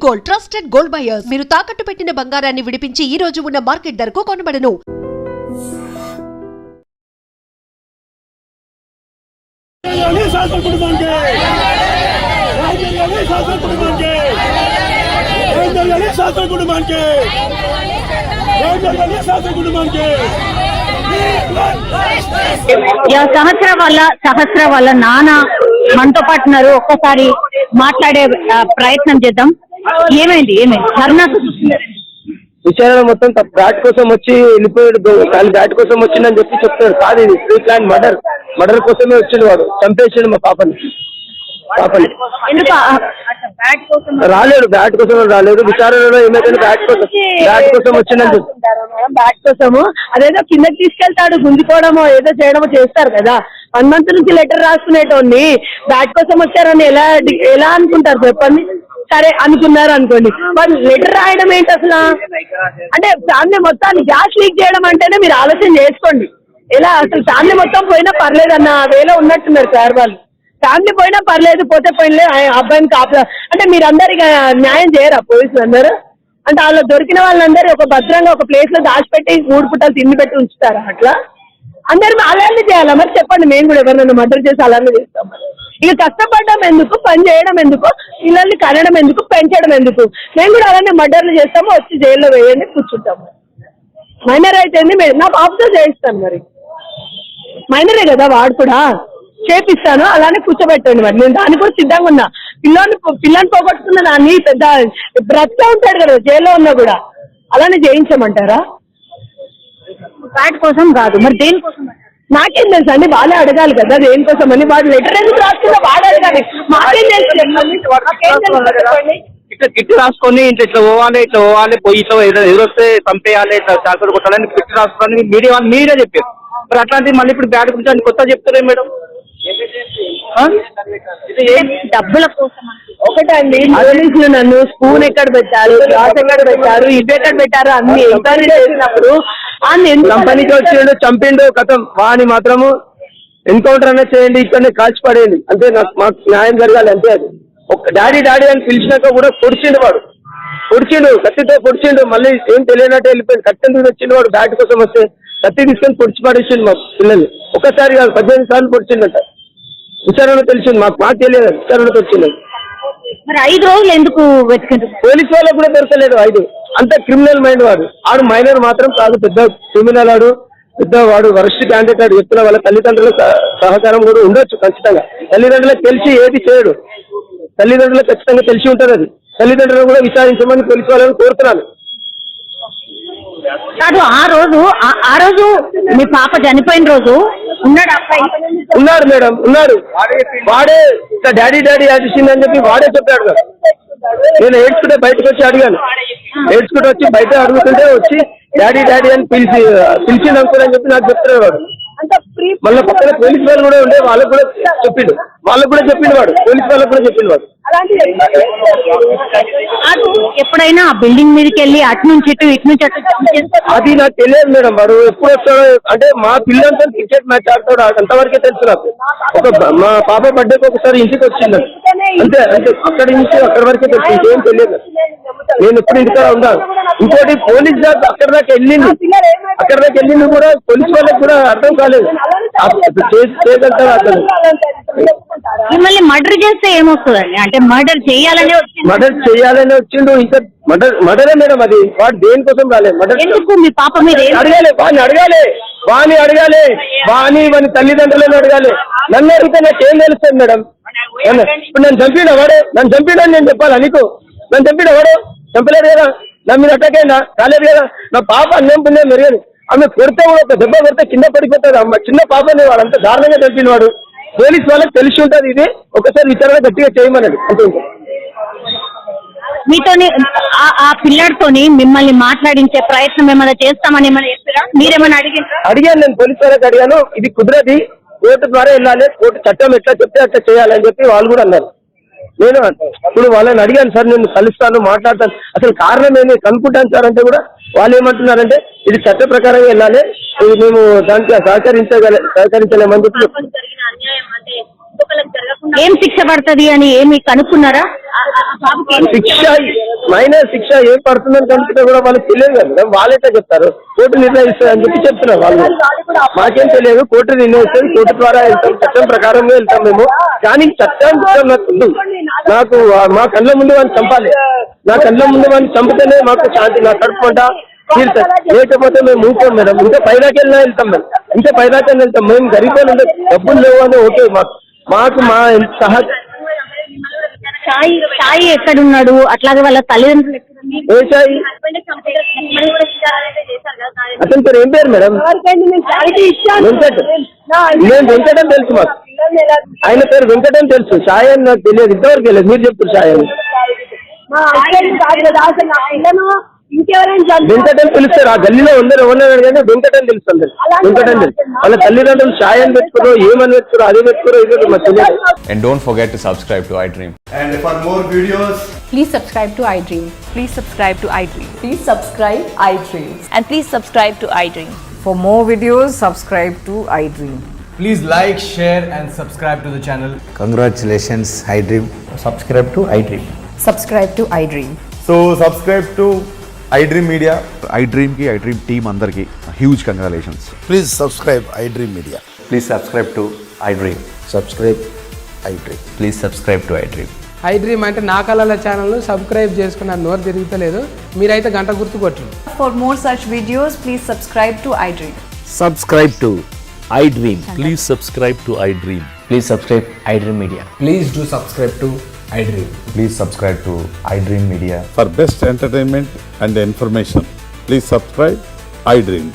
Gold trusted gold buyers మీరు తాకట్టు పెట్టిన బంగారాన్ని విడిపించి ఈ రోజు ఉన్న మార్కెట్ ధరకు కొనబడను. సహస్ర వాళ్ళ నాన్న మనతో పాటు ఉన్నారు. ఒక్కసారి మాట్లాడే ప్రయత్నం చేద్దాం. ఏమైంది ధర్నాకు విచారణ మొత్తం బ్యాట్ కోసం వచ్చి వెళ్ళిపోయాడు. బ్యాట్ కోసం వచ్చిందని చెప్పి చెప్తాడు. కాదు, ఇది ప్రీ ప్లాన్ మర్డర్ కోసమే వచ్చిండు. వాడు చంపేసాడు మా పాపని. రాలేడు, బ్యాట్ కోసం రాలేదు. విచారణలో ఏమైతే బ్యాట్ కోసం వచ్చిందని చెప్తారు. బ్యాట్ కోసము అదేదో కిందకి తీసుకెళ్తాడు, గుంజుకోవడమో ఏదో చేయడమో చేస్తారు కదా. 1 month నుంచి లెటర్ రాసుకునేటోని బ్యాట్ కోసం వచ్చారని ఎలా అనుకుంటారు చెప్పండి. సరే అనుకున్నారు అనుకోండి, వాళ్ళు లెటర్ రాయడం ఏంటి అసలు? అంటే ఫ్యామిలీ మొత్తాన్ని గ్యాస్ లీక్ చేయడం అంటేనే మీరు ఆలోచన చేసుకోండి. ఎలా అసలు ఫ్యామిలీ మొత్తం పోయినా పర్లేదు అన్న వేలో ఉన్నట్టున్నారు సార్ వాళ్ళు. ఫ్యామిలీ పోయినా పర్లేదు, పోతే పోయినలే, అబ్బాయిని కాపలా అంటే మీరందరు న్యాయం చేయరా పోలీసులు అందరూ? అంటే వాళ్ళు దొరికిన వాళ్ళందరూ ఒక భద్రంగా ఒక ప్లేస్ లో దాచిపెట్టి 3 పూటలు తిండి పెట్టి ఉంచుతారా? అట్లా అందరు అలానే చేయాలా? మరి చెప్పండి, మేము కూడా ఎవరినైనా మర్డర్ చేసి అలానే చేస్తాం. ఇక కష్టపడడం ఎందుకు, పని చేయడం ఎందుకు, పిల్లల్ని కనడం ఎందుకు, పెంచడం ఎందుకు? మేము కూడా అలానే మర్డర్లు చేస్తాము, వచ్చి జైల్లో వేయండి, కూర్చుంటాము. మైనర్ అయితే నా బాబుతో చేయిస్తాను. మరి మైనరే కదా వాడు కూడా, చేపిస్తాను, అలానే కూర్చోబెట్టండి. మరి నేను దానికి కూడా సిద్ధంగా ఉన్నా. పిల్లని పోగొట్టుకున్న నాన్ని పెద్ద బ్రతికే ఉంటాడు కదా జైల్లో ఉన్నా కూడా, అలానే చేయించమంటారా? బ్యాట్ కోసం కాదు, మరి దేనికోసం? నాకేం తెలుసు అండి, వాళ్ళే అడగాలి కదా దేనికోసం అని. వాడు లెటర్ ఎందుకు రాసుకున్నా వాడు అడగాలి, మాకేం తెలుసు? ఇట్లా కిట్ రాసుకొని ఇట్లా పోవాలి పోయి ఇట్లా ఎదురొస్తే చంపేయాలి, ఇట్లా చాకలు కొట్టాలని కిట్ రాసుకొని మీరే చెప్పారు. మరి అట్లాంటివి మళ్ళీ ఇప్పుడు బ్యాట్ గురించి కొత్త చెప్తారే మేడం? డబ్బుల కోసం ఒకటండి. పోలీసులు నన్ను స్పూన్ ఎక్కడ పెట్టారు, గ్లాస్ ఎక్కడ పెట్టారు, ఇవి ఎక్కడ పెట్టారు అన్ని ఎంక్వైరీ చేసినప్పుడు కంపెనీకి వచ్చిండు, చంపిండు, కథం. వాని మాత్రము ఎన్కౌంటర్ అనేది చేయండి, ఇక్కడనే కాల్చి పడేయండి, అంతే. మాకు న్యాయం జరగాలి అంతే. అది డాడీ అని పిలిచినాక కూడా పొడిచిండు, కత్తితో పొడిచిండు. మళ్ళీ ఏం తెలియనట్టు వెళ్ళిపోయింది. కత్తి ఎందుకు వచ్చిండు వాడు? బ్యాట్ కోసం వస్తే కత్తి తీసుకొని పొడిచి పడేసిండు మా పిల్లల్ని. ఒక్కసారి కాదు 18 సార్లు పొడిచిండట. విచారణ తెలిసింది, మాకు తెలియదు. విచారణకు వచ్చింది. మరి 5 రోజులు ఎందుకు వెతుకుంటారు? పోలీసు వాళ్ళకు కూడా దొరకలేదు. 5 అంత క్రిమినల్ మైండ్ వాడు. ఆడు మైనర్ మాత్రం కాదు, పెద్ద క్రిమినల్ ఆడు, పెద్ద వాడు వరస్ట్ క్యాండిడేట్. ఆడు చెప్తున్న వాళ్ళ తల్లిదండ్రుల సహకారం కూడా ఉండొచ్చు ఖచ్చితంగా. తల్లిదండ్రులకు తెలిసి ఏది చేయడు, తల్లిదండ్రులకు ఖచ్చితంగా తెలిసి ఉంటుంది. అది తల్లిదండ్రులను కూడా విచారించమని పోలీసు వాళ్ళని కోరుతున్నాను. కాదు, ఆ రోజు మీ పాప చనిపోయిన రోజు ఉన్నాడు మేడం, ఉన్నాడు. వాడే డాడీ అడిచిందని చెప్పి వాడే చెప్పాడు. నేను ఏడ్చుకుంటే బయటకు వచ్చి అడిగాను. ఏడ్చుకుంటూ వచ్చి బయట అడుగుతుంటే వచ్చి డాడీ అని పిలిచింది అనుకోని చెప్పి నాకు చెప్తున్నాడు వాడు. మళ్ళీ పక్కన పోలీసు వాళ్ళు కూడా ఉండే, వాళ్ళకు కూడా చెప్పిండు వాడు. పోలీసు వాళ్ళకు కూడా చెప్పిండు వాడు. ఎప్పుడైనా బిల్డింగ్ మీదకి వెళ్ళి అటు నుంచి ఇటు నుంచి అది నాకు తెలియదు మేడం. వాడు ఎప్పుడు వస్తాడో, అంటే మా పిల్లలతో క్రికెట్ మ్యాచ్ ఆడతాడు, అంతవరకే తెలుసు నాకు. మా పాప బర్త్డేకి ఒకసారి ఇంటికి వచ్చింది, అంతే. అక్కడి నుంచి అక్కడి వరకే తెలుసు, ఇంకేం తెలియదు. నేను ఎప్పుడు ఇంటికాడ ఉన్నాను. ఇంకోటి పోలీస్ దాకా అక్కడి దాకా వెళ్ళింది కూడా పోలీస్ వాళ్ళకి కూడా అర్థం కాలేదు. చేయగలుగుతారు అర్థం. మిమ్మల్ని మర్డర్ చేస్తే ఏమొస్తుందండి? అంటే మర్డర్ చేయాలనే వచ్చిండు. ఇంకా మర్డరే మేడం అది. వాడు దేనికోసం రాలేదు. మర్డర్ ఎందుకు? మీ పాప మీద వాని అడగాలి, వాని తల్లిదండ్రులను అడగాలి. నన్ను అడిగితే నాకు ఏం తెలుస్తుంది మేడం? ఇప్పుడు నన్ను చంపిడని నేను చెప్పాలా నీకు? నన్ను చంపిడవాడు? చంపలేదు కదా. నా మీద అటాక్ అయిందా? కాలేదు కదా. నా పాప అన్నం పుణ్యం మెరుగదు. ఆమె కొడితే కూడా ఒక దెబ్బ కొడితే కింద పడిపోతుంది. అమ్మ చిన్న పాపని వాడు అంత దారుణంగా చంపిన వాడు. పోలీసు వాళ్ళకి తెలిసి ఉంటుంది. ఇది ఒకసారి విచారణ గట్టిగా చేయమన్నది అంతే. మీతోని ఆ పిల్లడితోని మిమ్మల్ని మాట్లాడించే ప్రయత్నం ఏమైనా చేస్తామని మీరేమైనా అడిగాను. నేను పోలీసు వాళ్ళకి అడిగాను. ఇది కుదరది, కోర్టు ద్వారా వెళ్ళాలి, కోర్టు చట్టం ఎట్లా చెప్తే అట్లా చేయాలని చెప్పి వాళ్ళు కూడా అన్నారు. నేను ఇప్పుడు వాళ్ళని అడిగాను, సార్ నేను కలుస్తాను, మాట్లాడతాను, అసలు కారణం ఏంటి కనుక్కుంటాను సార్ అంటే కూడా వాళ్ళు ఏమంటున్నారంటే ఇది చట్ట ప్రకారంగా వెళ్ళాలి, ఇది మేము దానికి సహకరించలేమని చెప్పి ఏం శిక్ష పడుతుంది అని ఏమి కనుక్కున్నారా? శిక్ష మైనర్ శిక్ష ఏం పడుతుందని కనుకుంటే కూడా వాళ్ళకి తెలియదు కదా మేడం. వాళ్ళైతే చెప్తారు కోర్టు నిర్ణయిస్తుంది అని చెప్పి చెప్తున్నారు వాళ్ళు. మాకేం తెలియదు, కోర్టు నిర్ణయిస్తుంది, కోర్టు ద్వారా వెళ్తాం, చట్టం ప్రకారంగా వెళ్తాం మేము. కానీ చట్టం నాకు వద్దు. నాకు మా కళ్ళ ముందు వాడిని చంపాలి, నా కళ్ళ ముందు వాడిని చంపితేనే మాకు శాంతి, నా కడుపు పంట తీరుతాం. లేకపోతే మేము మూకోం మేడం. ఇంకా పైదాకి వెళ్ళినా వెళ్తాం మేడం, ఇంకా పైదాకి వెళ్తాం. మేము గరీబ్ డబ్బులు లేవు అని ఓకే, మాకు మా సహా సాయి ఎక్కడున్నాడు, అట్లాగే వాళ్ళ తల్లిదండ్రులు ఏ సాయి అతని పేరు ఏం పేరు మేడం? వెంకట్. నేను వెంకట్ అని తెలుసు మాకు, ఆయన పేరు వెంకట్ అని తెలుసు. సాయి అని నాకు తెలియదు, ఇంతవరకు తెలియదు. మీరు చెప్తారు సాయి అని. వెంకట్ అని పిలుస్తారు ఆ గల్లీలో అందరూ ఎవరు కానీ వెంకట్ అని తెలుసు అందరు. వెంకట్ అని తెలుసు. వాళ్ళ తల్లిదండ్రులు సాయి అని పెట్టుకురో ఏమని పెట్టుకురో అదే పెట్టుకురో ఇది మాకు తెలియదు. And don't forget to subscribe to iDream. And for more videos, Please subscribe to iDream. Please subscribe to iDream. Please subscribe iDream. And please subscribe to iDream. For more videos, subscribe to iDream. please like, share and subscribe to the channel. Congratulations, iDream. Subscribe to iDream. Subscribe to iDream. So subscribe to iDream Media. iDream team andarki huge congratulations. Please subscribe iDream Media. Please subscribe to iDream. Subscribe iDream. Please subscribe to iDream. iDream అంటే నా కళల ఛానల్ను subscribe చేసుకున్న నోరు తిరుగుతలేదు, మీరైతే గంట గుర్తు కొట్టండి. For more such videos, please subscribe to iDream. Subscribe to iDream. Please subscribe to iDream. Please subscribe iDream Media. Please do subscribe to iDream. Please subscribe to iDream Media. For best entertainment and information, please subscribe iDream.